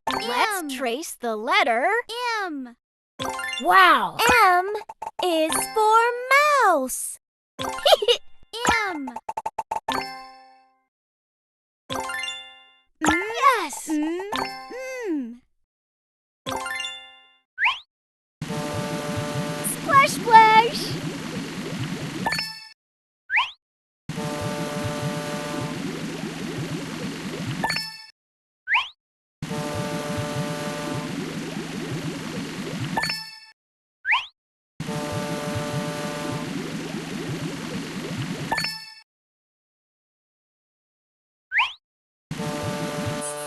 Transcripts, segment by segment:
Let's trace the letter M. Wow! M is for mouse. M. Yes! Splash, splash.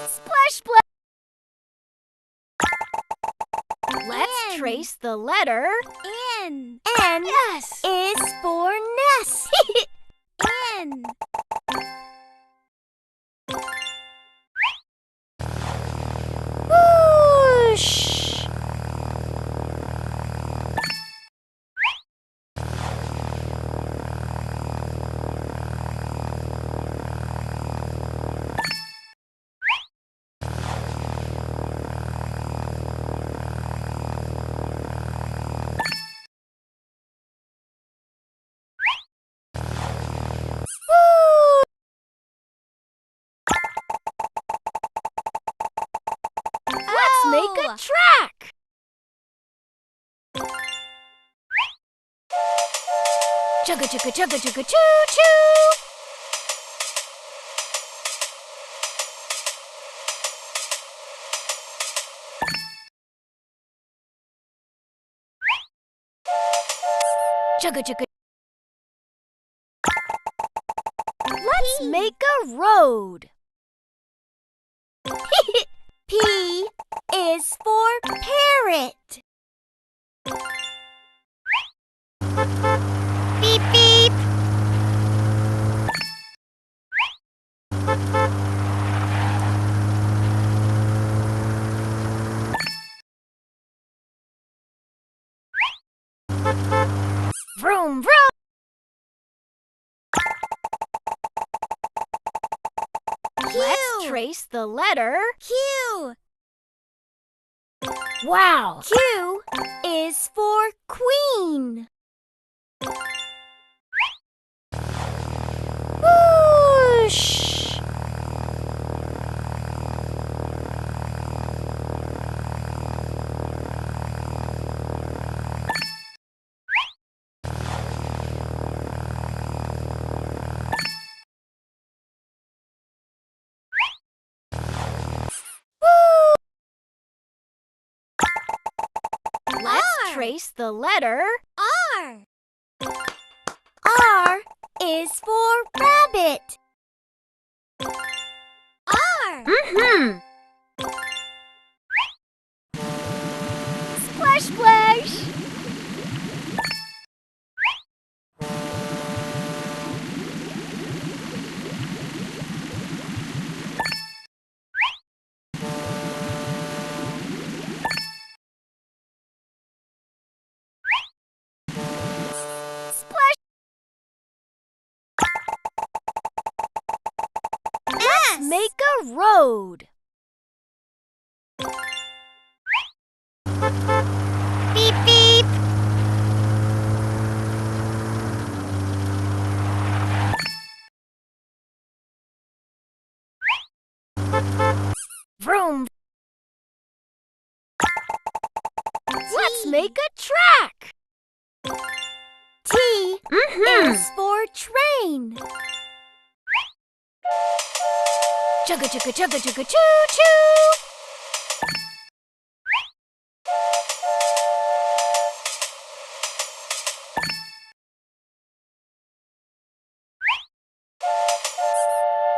Splash, splash. Let's trace the letter N. N. Yes! Is for nest. N. Whoosh! Let's make a track! Chugga chugga chugga chugga choo choo! Chugga chugga. Let's make a road. P is for parrot. Beep, beep. Vroom vroom! Let's trace the letter Q. Wow! Q is for queen. Whoosh! Let's trace the letter R. R is for rabbit. R. Splash, splash. Splash. Let's make a road. Beep, beep. Vroom! Let's make a track. T is for train. Chugga chugga chugga chugga choo choo!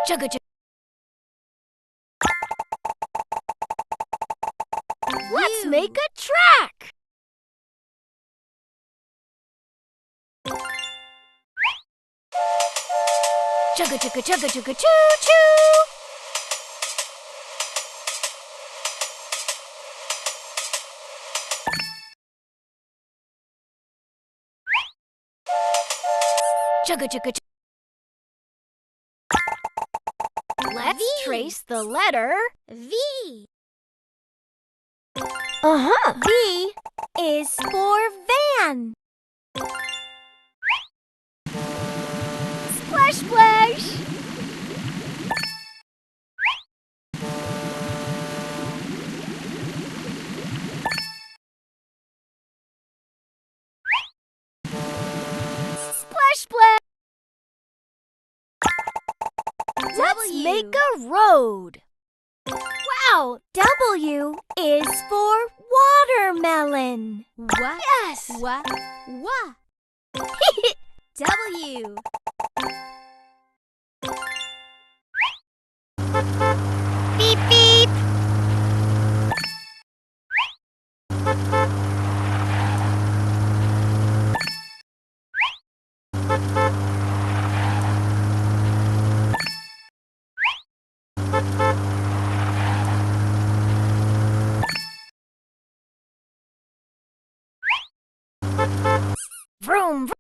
Chugga chugga. Let's make a track. Chugga chugga chugga chugga choo choo! Chugga chugga chugga. Let's V. trace the letter V. V Is for van. Splash, splash. Splash, splash. Let's make a road. Wow, W is for watermelon. What? Yes! What? W. Beep, beep. Vroom, vroom.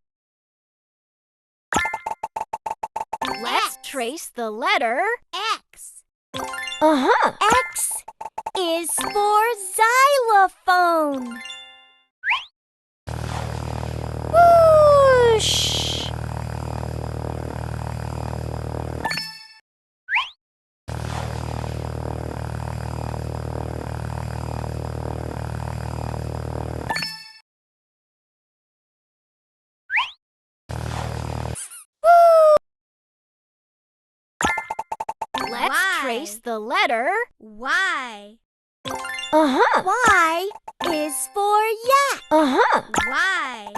Let's X. trace the letter X. X is for xylophone. Whoosh! Let's trace the letter Y. Y is for yak. Y.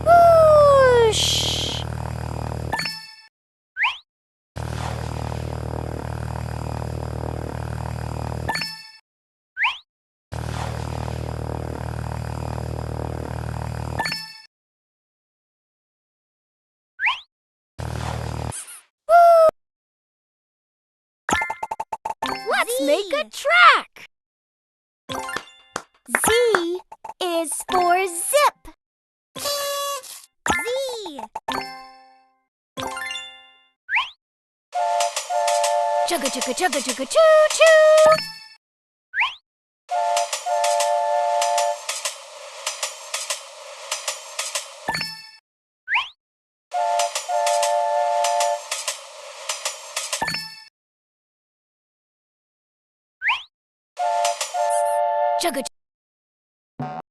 Whoosh! Let's make a track. Z is for zip. Z. Chugga chugga chugga chugga choo choo. Chugga